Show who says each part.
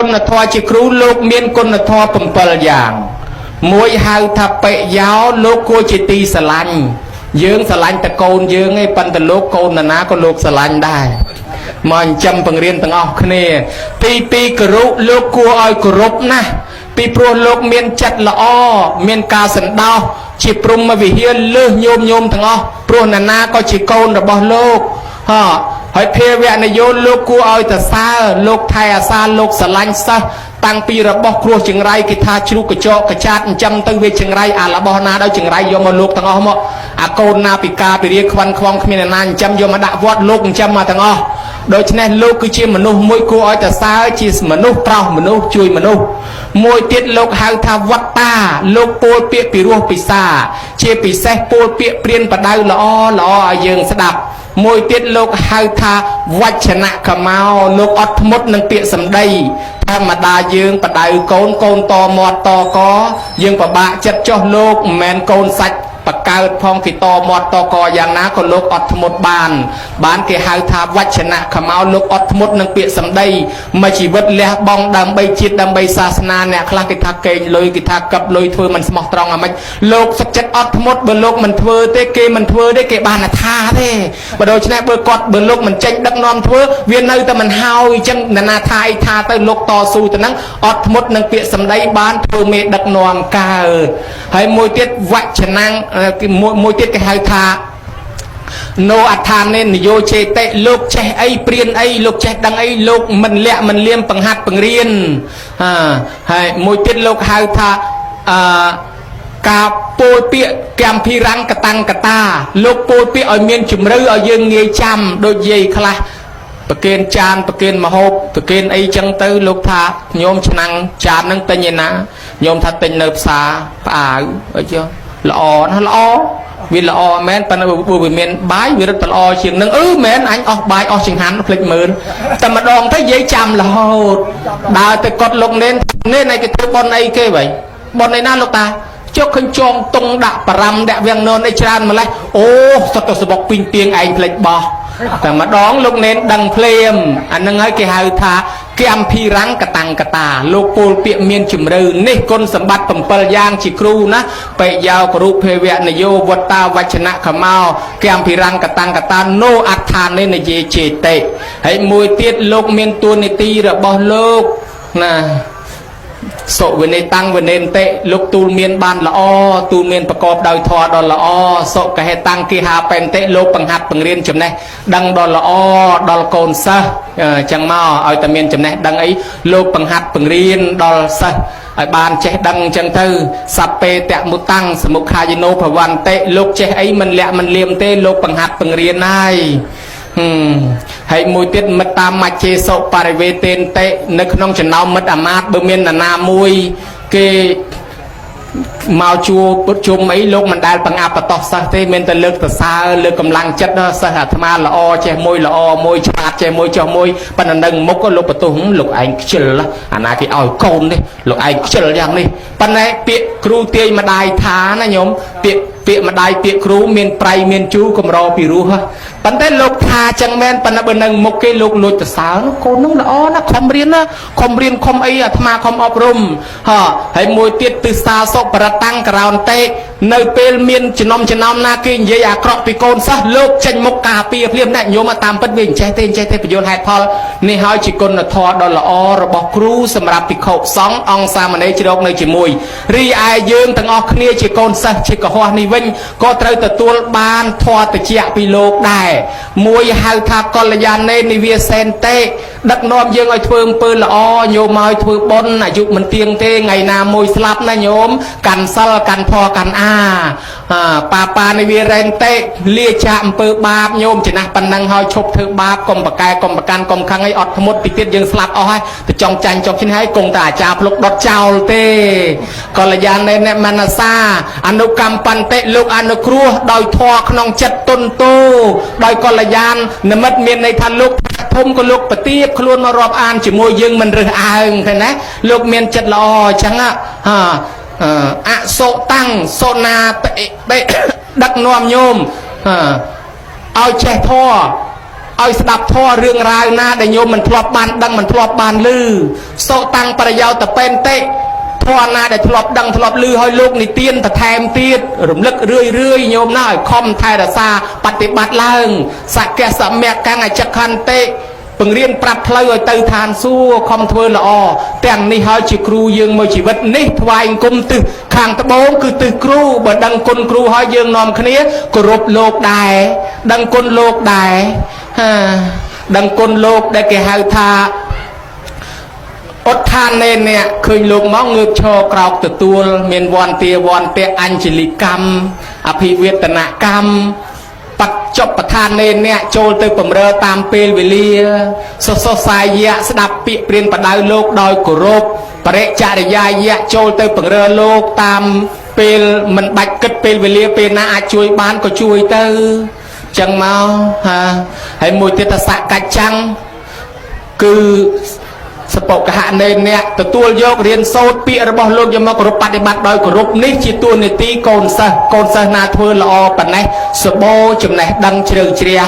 Speaker 1: គុណធម៌ជាគ្រូលោកមានគុណធម៌7យ៉ាងមួយហៅថាបិយោលោកគួរជាទីស្រឡាញ់យើងស្រឡាញ់តកូនយើងឯងប៉ុន្តែលោកកូនណាក៏លោកស្រឡាញ់ដែរមកចិញ្ចឹមបង្រៀនទាំងអស់គ្នាទី2គោរពលោកគួរឲ្យគោរពណាស់ពីព្រោះលោកមានចិត្តល្អមានការសន្តោសជាព្រហ្មវិហារលើសញោមទាំងអស់ព្រោះណាក៏ជាកូនរបស់លោកហើយភាវៈនយោលោកគួរឲ្យតសើលោកថែអាសាលោកស្រឡាញ់សិស្សតាំងពីរបស់គ្រោះចង្រៃគេថាជ្រូកកញ្ចក់កចាត់អញ្ចឹងទៅវាចង្រៃអារបស់ណាដល់ចង្រៃយកមកលោកទាំងអស់មកអាកូនណាពិការពីរាខ្វាន់ខ្វងគ្មានណាអញ្ចឹងយកមកដាក់វត្តលោកអញ្ចឹងមកទាំងអស់ដូច្នេះលោកគឺជាមនុស្សមួយគួរឲ្យតសើជាមនុស្សប្រោសមនុស្សជួយមនុស្សមួយទៀតលោកហៅថាវត្តាលោកពោលពាក្យពីរោះពិសាជាពិសេសពោលពាក្យព្រានបដៅល្អឲ្យយើងស្ដាប់មួយទៀតលោកហៅថាវចនៈកមោលោកអត់ធ្មត់នឹងពាក្យសម្ដីធម្មតាយើងបដៅកូនកូនតមាត់តកយើងពិបាកចិត្តចុះលោកមិនមែនកូនសាច់បកើតផងគេតមាត់តកយ៉ាងណាក៏លោកអត់ធ្មត់បានគេហៅថាវចនៈខមោលោកអត់ធ្មត់នឹងពាក្យសម្ដីមួយជីវិតលះបង់ដើម្បីជាតិដើម្បីសាសនាអ្នកខ្លះគេថាកេងលុយគេថាកັບលុយធ្វើមិនស្មោះត្រង់អាម៉េចលោកសុខចិត្តអត់ធ្មត់បើលោកមិនធ្វើទេគេមិនធ្វើទេគេបានថាទេបើដូច្នេះបើលោកមិនចេញដឹកនាំធ្វើវានៅតែមិនហើយអញ្ចឹងណាថាអីថាទៅលោកតស៊ូទៅនឹងអត់ធ្មត់នឹងពាក្យសម្ដីបានធ្វើមេដឹកនាំកើតហើយមួយទៀតវចនៈមួយទៀតគេហៅថាណូអដ្ឋានេនយោជេតិលោកចេះអីព្រានអីលោកចេះដឹងអីលោកមិនលាក់មិនលៀមបង្ហាត់បង្រៀនហើយមួយទៀតលោកហៅថាការពោលពាក្យកម្ភិរੰកតាំងកតាលោកពោលពាក្យឲ្យមានជំរឿឲ្យយើងងាយចាំដូចយាយខ្លះប្រគេនចានប្រគេនមហូបប្រគេនអីចឹងទៅលោកថាញោមឆ្នាំងចាននឹងទិញឯណាញោមថាទិញនៅផ្សារផ្អាវអីចឹងល្អណាស់ល្អវាល្អមែនប៉ុន្តែវាមានបាយវារឹតល្អជាងនឹងមែនអញអស់បាយអស់ចង្ហាន់ភ្លេចមើលតែម្ដងទៅនិយាយចាំរហូតដើរទៅកត់លោកនេនឯគេធ្វើប៉ុនអីគេvậyប៉ុនឯណាលោកតាចុះឃើញចងតុងដាក់បារម្ភដាក់វាំងននអីច្រើនម្លេះអូសុទ្ធតែសបុកពីងទៀងឯងភ្លេចបោះតែម្ដងលោកនេនដឹងភ្លាមអានឹងហើយគេហៅថាកម្ភិរੰកតាំងកតាលោកពោលពាក្យមានជំរឿនេះគុណសម្បត្តិ7យ៉ាងជាគ្រូណាបិយោគរុភេវៈនយោវត្តាវចនៈខមោកម្ភិរੰកតាំងកតាណូអដ្ឋានេនយេចេតិហើយមួយទៀតលោកមានតួនាទីរបស់លោកណាសុវិន័យតាំងវិន័យតិលោកទូលមានបានល្អទូលមានប្រកបដោយធម៌ដ៏ល្អសុកហេតាំងគិហាបេនតិលោកបង្ហាត់បង្រៀនចំណេះដឹងដ៏ល្អដល់កូនសិស្សចឹងមកឲ្យតែមានចំណេះដឹងអីលោកបង្ហាត់បង្រៀនដល់សិស្សឲ្យបានចេះដឹងចឹងទៅសពេតមុតាំងសមុខាយនោភវន្តិលោកចេះអីមិនលាក់មិនលៀមទេលោកបង្ហាត់បង្រៀនហើយហើយមួយទៀតមិត្តតាមមជ្ឈេសុបរិវេតេនតិនៅក្នុងចំណោមមិត្តអាមាត្យបើមាននរណាមួយគេមកជួបពុតជុំអីលោកមិនដែលបង្អាប់បតោះសិស្សទេមានតែលើកសរសើរលើកកម្លាំងចិត្តសិស្សអាត្មាល្អចេះមួយល្អមួយឆ្លាតចេះមួយចុះមួយប៉ុន្តែនៅមុខលោកបតុះលោកឯងខ្ជិលអាណាគេឲ្យកូននេះលោកឯងខ្ជិលយ៉ាងនេះប៉ុន្តែពាក្យគ្រូទាយម្ដាយថាណាញោមពាក្យម្ដាយពាក្យគ្រូមានប្រៃមានជូរកម្រពីរោះប៉ុន្តែលោកថាចឹងមែនប៉ុន្តែបើនៅមុខគេលោកលួចសរសើរកូននោះល្អណាស់ខំរៀនណាខំរៀនខំអីអាត្មាខំអប់រំហើយមួយទៀតទិសាសុបរតាំងក្រោនតេនៅពេលមានចំណោមណាគេនិយាយអាក្រក់ពីកូនសិស្សលោកចេញមុខការពារភ្លាមណាញោមតាមពិតវាចេះទេបញ្យល់ហេតុផលនេះហើយជាគុណធម៌ដ៏ល្អរបស់គ្រូសម្រាប់ភិក្ខុសង្ឃអង្គសាមណេរជ្រកនៅជាមួយរីឯយើងទាំងអស់គ្នាជាកូនសិស្សជាកុហកនេះវិញក៏ត្រូវទទួលបានធម៌តិចពីលោកដែរមួយហៅថាកល្យាណេនិវាសេនតេដឹកនាំយើងឲ្យធ្វើអំពើល្អញោមឲ្យធ្វើបុណ្យអាយុមិនទៀងទេថ្ងៃណាមួយស្លាប់ណាញោមកាន់សិលកាន់ធម៌កាន់ប៉ានិវារេនតេលាចាកអំពើបាបញោមចំណាស់ប៉ុណ្ណឹងហើយឈប់ធ្វើបាបកុំប្រកែកុំប្រកាន់កុំខឹងឲ្យអត់ធ្មត់ពីទៀតយើងស្លាប់អស់ហើយទៅចង់ចាញ់ចង់ឈ្នះហើយគង់តែអាចារ្យភ្លុកដុតចោលទេកល្យាណេនមនសាអនុកម្មបន្តិលោកអនុគ្រោះដោយធម៌ក្នុងចិត្តទុនទោដោយកល្យាណនិមិត្តមានន័យថាលោកធំក៏លោកប្រទៀបខ្លួនមករាប់អានជាមួយយើងមិនរើសអើងឃើញណាលោកមានចិត្តល្អអញ្ចឹងអសុតាំងសុណាតិដឹកនាំញោមឲ្យចេះធម៌ ឲ្យស្ដាប់ធម៌រឿងរ៉ាវណាដែលញោមមិនធ្លាប់បានដឹងមិនធ្លាប់បានឮសូតាំងប្រយោជន៍តពេនតិធម៌ណាដែលធ្លាប់ដឹងធ្លាប់ឮឲ្យលោកនិទានបន្ថែមទៀតរំលឹករឿយញោមណាឲ្យខំថែរក្សាបប្រតិបត្តិឡើងសក្កសមៈកាំងអចក្ខន្តិពង្រៀនប្រាប់ផ្លូវឲ្យទៅឋានសួគ៌ខំធ្វើល្អទាំងនេះហើយជាគ្រូយើងមួយជីវិតនេះថ្វាយអង្គមទិសខាងត្បូងគឺទិសគ្រូបើដឹងគុណគ្រូហើយយើងនាំគ្នាគោរពលោកដែរដឹងគុណលោកដែរដឹងគុណលោកដែលគេហៅថាអត់ឋានណែអ្នកឃើញលោកមកងើបឈរក្រោកទទួលមានវន្តាអញ្ជលិកម្មអភិវេតនកម្មបច្ចុប្បន្នណែអ្នកចូលទៅបំរើតាមពេលវេលាសុសាយៈស្ដាប់ពាក្យព្រានបដៅលោកដោយគោរពបរិចរិយាយៈចូលទៅបង្រើលោកតាមពេលមិនបាច់គិតពេលវេលាពេលណាអាចជួយបានក៏ជួយទៅចឹងមកហើយមួយទៀតសកច្ចាំងគឺសពកហណេអ្នកទទួលយករៀនសូត្រពាក្យរបស់លោកយកមកគោរពបដិបត្តិដោយគោរពនេះជាតួនាទីកូនសិស្សណាធ្វើល្អប៉ុណ្ណេះសបោចំណេះដឹងជ្រៅជ្រះ